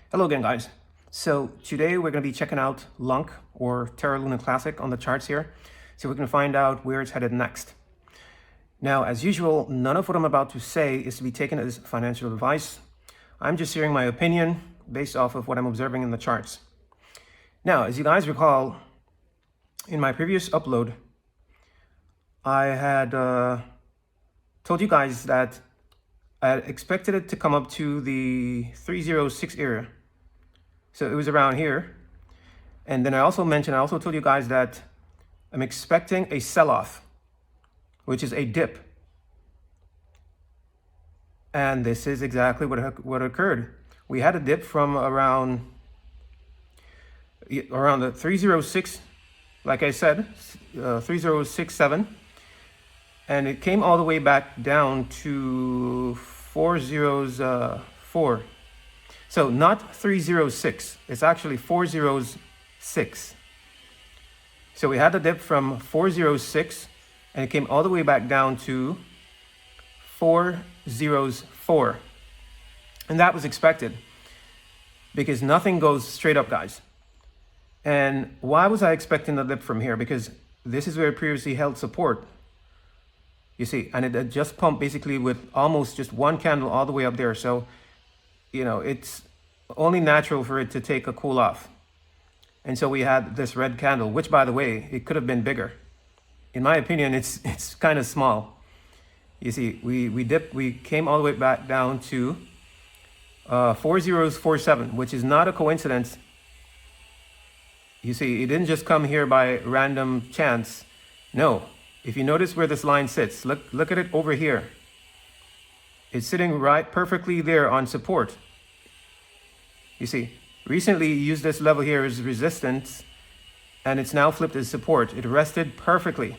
Hello again, guys. So today we're going to be checking out Lunc or Terra Luna Classic on the charts here, so we can find out where it's headed next. Now, as usual, none of what I'm about to say is to be taken as financial advice. I'm just sharing my opinion based off of what I'm observing in the charts. Now, as you guys recall, in my previous upload, I had told you guys that I expected it to come up to the 306 area. So it was around here. And then I also told you guys that I'm expecting a sell-off, which is a dip. And this is exactly what occurred. We had a dip from around the 306, like I said, 3067. And it came all the way back down to 404. So not 306, it's actually 406. So we had a dip from 406 and it came all the way back down to 404. And that was expected because nothing goes straight up, guys. And why was I expecting the dip from here? Because this is where it previously held support. You see, and it had just pumped basically with almost just one candle all the way up there. So, you know, it's only natural for it to take a cool off. And so we had this red candle, which, by the way, it could have been bigger. In my opinion, it's kind of small. You see, we came all the way back down to 4047, which is not a coincidence. You see, it didn't just come here by random chance. No. If you notice where this line sits, look at it over here. It's sitting right perfectly there on support. You see, recently you used this level here as resistance and it's now flipped as support. It rested perfectly.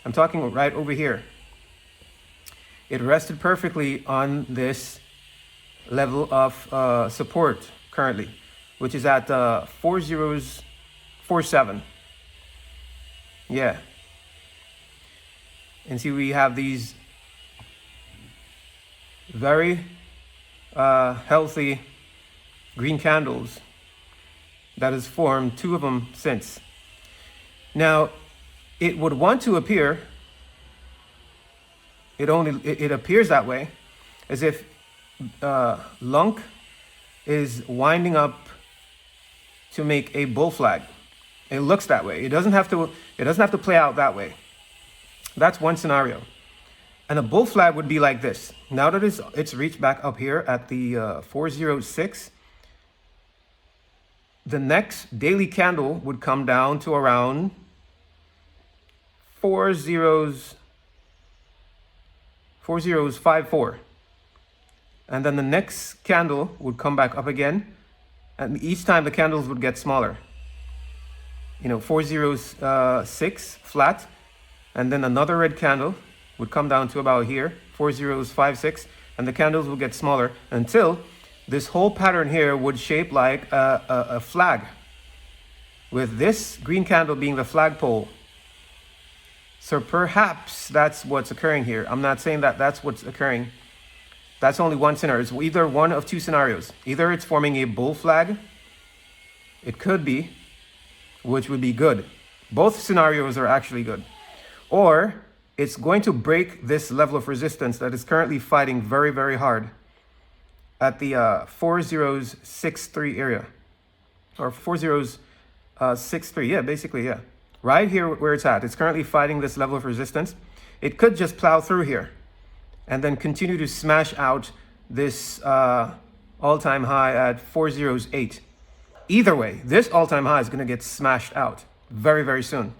I'm talking right over here. It rested perfectly on this level of support currently, which is at 4047. Yeah. And see, we have these very healthy green candles that has formed, two of them since. Now, it would want to appear, it appears that way, as if Lunc is winding up to make a bull flag. It looks that way. It doesn't have to play out that way. That's one scenario. And a bull flag would be like this. Now that it's reached back up here at the 406, the next daily candle would come down to around 4054. And then the next candle would come back up again. And each time the candles would get smaller. You know, 406 flat. And then another red candle would come down to about here, 4056, and the candles will get smaller until this whole pattern here would shape like a flag, with this green candle being the flagpole. So perhaps that's what's occurring here. I'm not saying that that's what's occurring. That's only one scenario. It's either one of two scenarios. Either it's forming a bull flag, it could be, which would be good. Both scenarios are actually good. Or it's going to break this level of resistance that is currently fighting very, very hard at the 4063 area. Or 4063, yeah, basically, yeah. Right here where it's at. It's currently fighting this level of resistance. It could just plow through here and then continue to smash out this all-time high at 408. Either way, this all-time high is going to get smashed out very, very soon.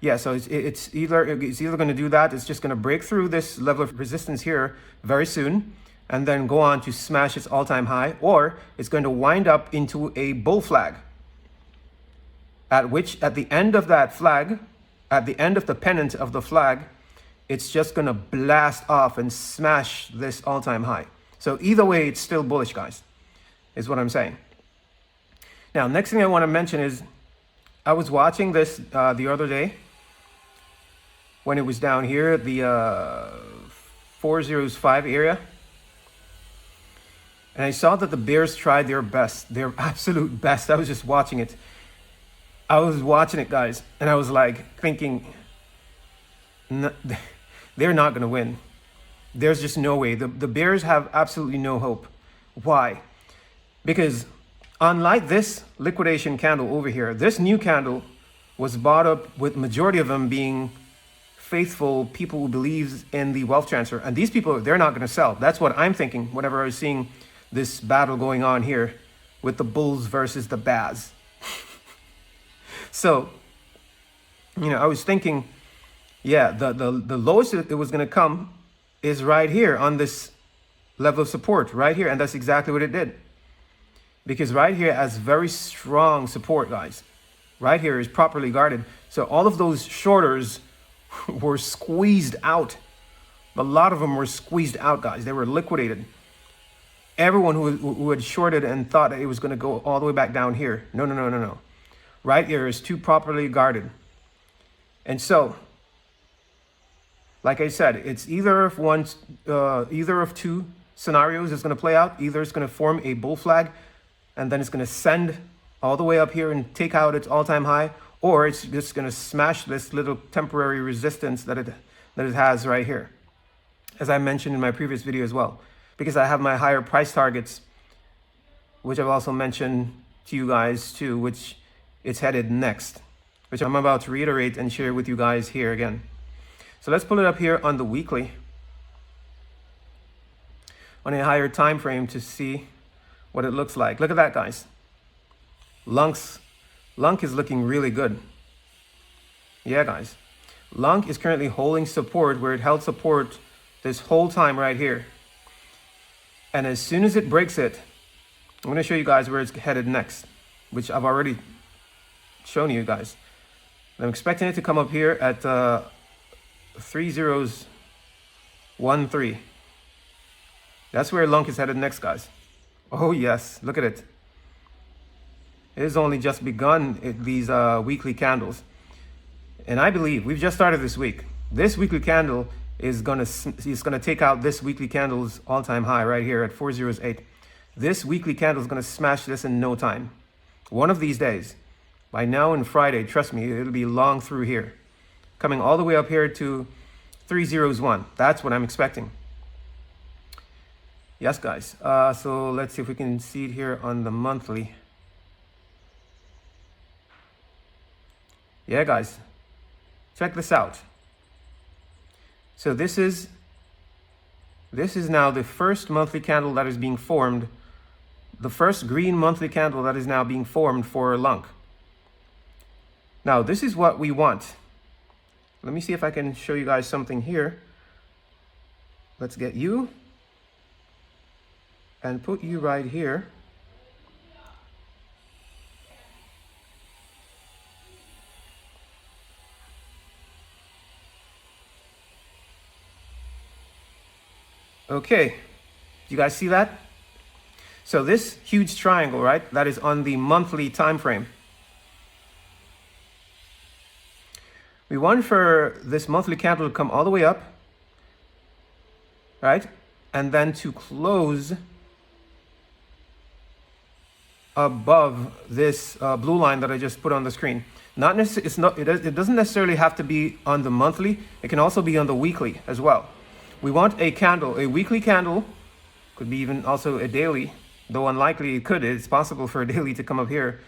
Yeah, so it's either going to do that. It's just going to break through this level of resistance here very soon and then go on to smash its all-time high, or it's going to wind up into a bull flag, at the end of that flag, at the end of the pennant of the flag, it's just going to blast off and smash this all-time high. So either way, it's still bullish, guys, is what I'm saying. Now, next thing I want to mention is I was watching this the other day when it was down here, the 405 area. And I saw that the bears tried their best, their absolute best. I was just watching it. I was watching it, guys, and I was like thinking, they're not going to win. There's just no way. The bears have absolutely no hope. Why? Because unlike this liquidation candle over here, this new candle was bought up with majority of them being faithful people who believes in the wealth transfer. And these people, they're not going to sell. That's what I'm thinking whenever I was seeing this battle going on here with the bulls versus the bears. So, I was thinking, yeah, the lowest it was going to come is right here on this level of support right here. And that's exactly what it did. Because right here has very strong support, guys. Right here is properly guarded. So all of those shorters were squeezed out. A lot of them were squeezed out, guys. They were liquidated. Everyone who had shorted and thought that it was going to go all the way back down here. No. Right here is too properly guarded. And so, like I said, it's either of two scenarios is going to play out. Either it's going to form a bull flag, and then it's going to send all the way up here and take out its all-time high, or it's just going to smash this little temporary resistance that it has right here, as I mentioned in my previous video as well, because I have my higher price targets, which I've also mentioned to you guys too, which it's headed next, which I'm about to reiterate and share with you guys here again. So let's pull it up here on the weekly, on a higher time frame, to see what it looks like. Look at that, guys. Lunc is looking really good. Yeah, guys. Lunc is currently holding support where it held support this whole time right here. And as soon as it breaks it, I'm going to show you guys where it's headed next, which I've already shown you guys. I'm expecting it to come up here at 3013. That's where Lunc is headed next, guys. Oh yes, look at it. It has only just begun these weekly candles. And I believe we've just started this week. This weekly candle is gonna take out this weekly candle's all-time high right here at 408. This weekly candle is gonna smash this in no time. One of these days, by now and Friday, trust me, it'll be long through here, coming all the way up here to 301. That's what I'm expecting. Yes, guys. So let's see if we can see it here on the monthly. Yeah, guys. Check this out. So this is now the first monthly candle that is being formed. The first green monthly candle that is now being formed for Lunc. Now, this is what we want. Let me see if I can show you guys something here. Let's get you and put you right here. Okay, you guys see that? So this huge triangle, right, that is on the monthly time frame. We want for this monthly candle to come all the way up, right, and then to close above this blue line that I just put on the screen. It doesn't necessarily have to be on the monthly. It can also be on the weekly as well. We want a candle, a weekly candle, could be even also a daily, though unlikely it could. It's possible for a daily to come up here,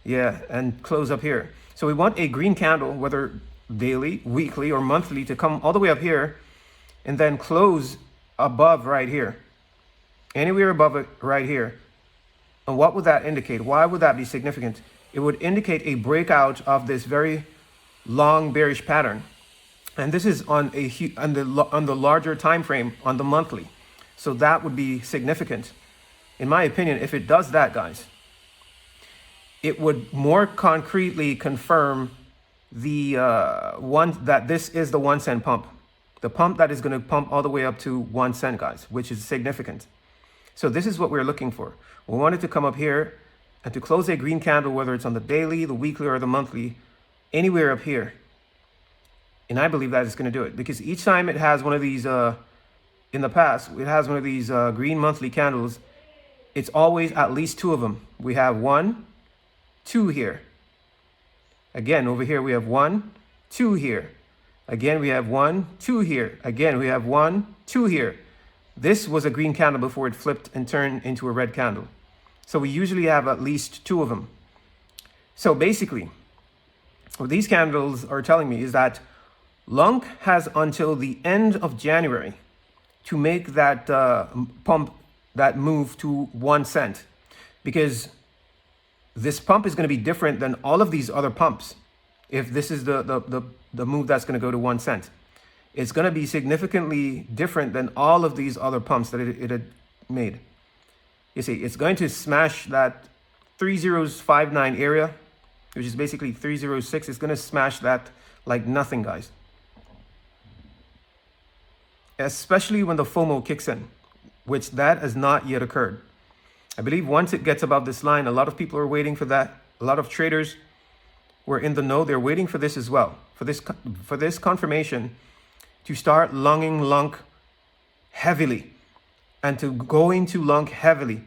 yeah, and close up here. So we want a green candle, whether daily, weekly, or monthly, to come all the way up here and then close above right here, anywhere above it right here. And what would that indicate? Why would that be significant? It would indicate a breakout of this very long bearish pattern. And this is on the larger time frame, on the monthly. So that would be significant. In my opinion, if it does that, guys, it would more concretely confirm the that this is the 1 cent pump. The pump that is going to pump all the way up to 1 cent, guys, which is significant. So this is what we're looking for. We want it to come up here and to close a green candle, whether it's on the daily, the weekly, or the monthly, anywhere up here. And I believe that it's going to do it, because each time it has one of these, in the past, it has one of these green monthly candles, it's always at least two of them. We have 1, 2 here. Again, over here we have 1, 2 here. Again, we have 1, 2 here. Again, we have 1, 2 here. This was a green candle before it flipped and turned into a red candle. So we usually have at least 2 of them. So basically, what these candles are telling me is that Lunc has until the end of January to make that pump, that move to 1 cent, because this pump is going to be different than all of these other pumps. If this is the move that's going to go to 1 cent, it's going to be significantly different than all of these other pumps that it had made. You see, it's going to smash that 3059 area, which is basically 306. It's going to smash that like nothing, guys. Especially when the FOMO kicks in, which that has not yet occurred. I believe once it gets above this line, a lot of people are waiting for that. A lot of traders were in the know. They're waiting for this as well, for this confirmation to start longing Lunc heavily and to go into Lunc heavily.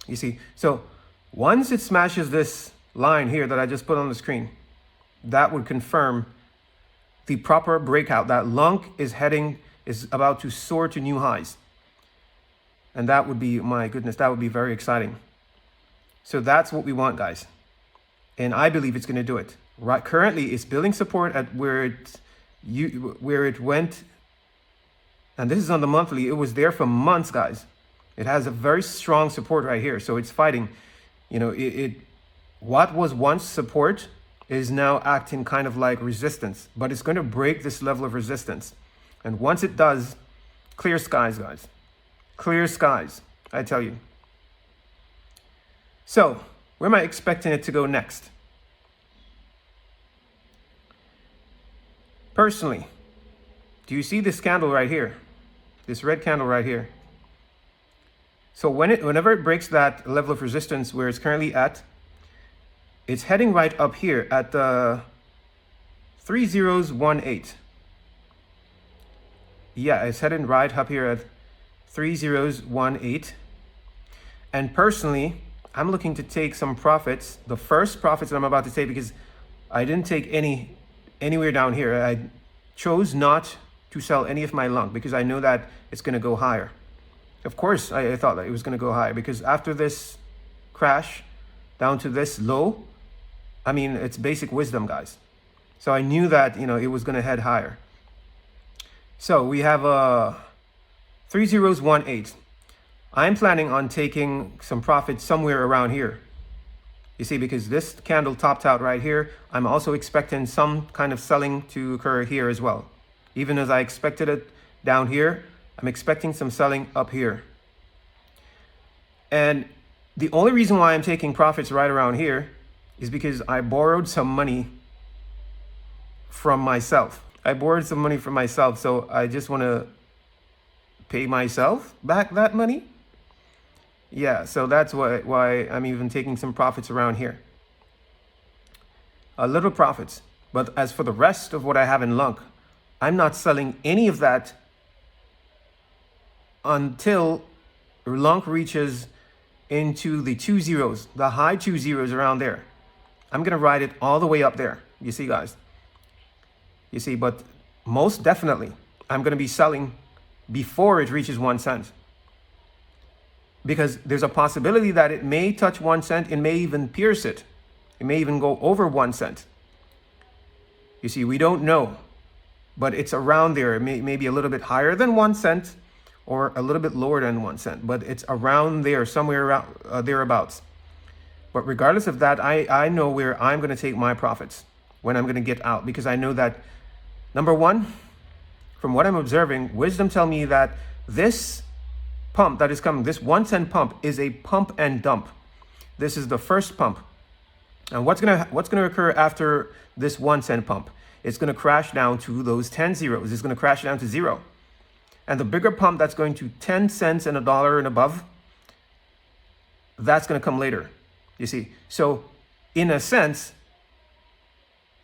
You see, so once it smashes this line here that I just put on the screen, that would confirm the proper breakout, that Lunc is about to soar to new highs. And that would be, my goodness, that would be very exciting. So that's what we want, guys. And I believe it's going to do it. Right, currently, it's building support at where it went. And this is on the monthly. It was there for months, guys. It has a very strong support right here. So it's fighting. You know, what was once support is now acting kind of like resistance. But it's going to break this level of resistance. And once it does, clear skies, guys. Clear skies, I tell you. So, where am I expecting it to go next? Personally, do you see this candle right here? This red candle right here? So whenever it breaks that level of resistance where it's currently at, it's heading right up here at 3018. Yeah, it's heading right up here at 3018. And personally, I'm looking to take some profits. The first profits that I'm about to take, because I didn't take anywhere down here. I chose not to sell any of my Lunc because I know that it's going to go higher. Of course, I thought that it was going to go higher because after this crash down to this low, I mean, it's basic wisdom, guys. So I knew that, you know, it was going to head higher. So we have 3018. I'm planning on taking some profit somewhere around here. You see, because this candle topped out right here, I'm also expecting some kind of selling to occur here as well. Even as I expected it down here, I'm expecting some selling up here. And the only reason why I'm taking profits right around here is because I borrowed some money from myself. So I just want to pay myself back that money. Yeah, so that's why I'm even taking some profits around here. A little profits. But as for the rest of what I have in Lunc, I'm not selling any of that until Lunc reaches into the 2 zeros, the high 2 zeros around there. I'm going to ride it all the way up there. You see, guys? You see, but most definitely, I'm going to be selling before it reaches 1 cent. Because there's a possibility that it may touch 1 cent. It may even pierce it. It may even go over 1 cent. You see, we don't know. But it's around there. It may be a little bit higher than 1 cent or a little bit lower than 1 cent. But it's around there, somewhere around thereabouts. But regardless of that, I know where I'm going to take my profits when I'm going to get out. Because I know that, number one, from what I'm observing, wisdom tell me that this pump that is coming, this 1 cent pump, is a pump and dump. This is the first pump. And what's gonna occur after this 1 cent pump? It's gonna crash down to those 10 zeros. It's gonna crash down to 0. And the bigger pump that's going to 10 cents and $1 and above, that's gonna come later. You see, so in a sense,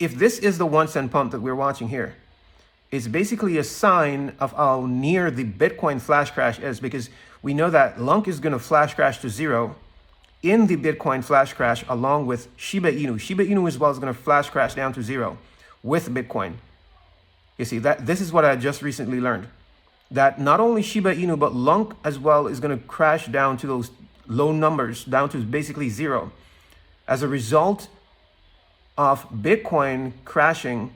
if this is the 1 cent pump that we're watching here, it's basically a sign of how near the Bitcoin flash crash is, because We know that Lunc is going to flash crash to zero in the Bitcoin flash crash along with Shiba Inu. Shiba Inu as well is going to flash crash down to zero with Bitcoin. You see, that this is what I just recently learned. That not only Shiba Inu, but Lunc as well is going to crash down to those low numbers, down to basically zero, as a result of Bitcoin crashing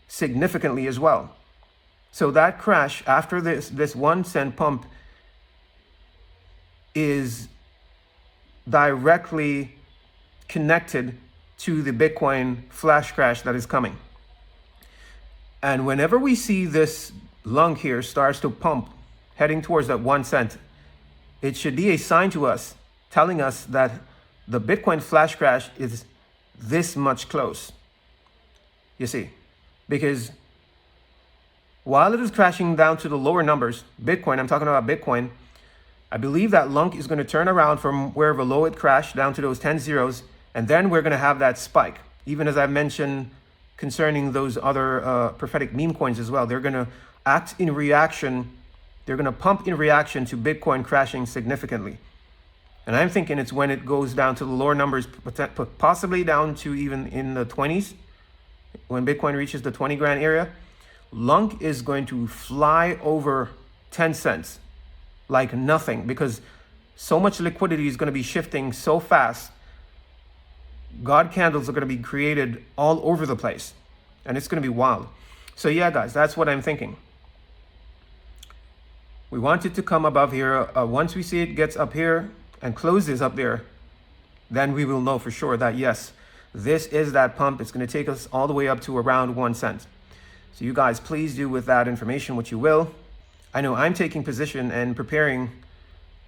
significantly as well. So that crash after this 1 cent pump is directly connected to the Bitcoin flash crash that is coming. And whenever we see this Lunc here starts to pump, heading towards that 1 cent, it should be a sign to us, telling us that the Bitcoin flash crash is this much close. You see, because while it is crashing down to the lower numbers, Bitcoin, I'm talking about Bitcoin, I believe that Lunc is going to turn around from wherever low it crashed down to those 10 zeros, and then we're going to have that spike. Even as I mentioned concerning those other prophetic meme coins as well, they're going to act in reaction. They're going to pump in reaction to Bitcoin crashing significantly. And I'm thinking it's when it goes down to the lower numbers, possibly down to even in the 20s, when Bitcoin reaches the 20 grand area, Lunc is going to fly over 10 cents like nothing, because so much liquidity is going to be shifting so fast. God candles are going to be created all over the place, and it's going to be wild. So yeah, guys, that's what I'm thinking. We want it to come above here. Once we see it gets up here and closes up there, then we will know for sure that yes, this is that pump. It's going to take us all the way up to around 1 cent. So you guys, please do with that information what you will. I know I'm taking position and preparing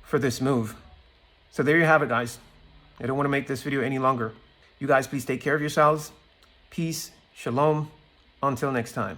for this move. So there you have it, guys. I don't want to make this video any longer. You guys, please take care of yourselves. Peace, shalom. Until next time.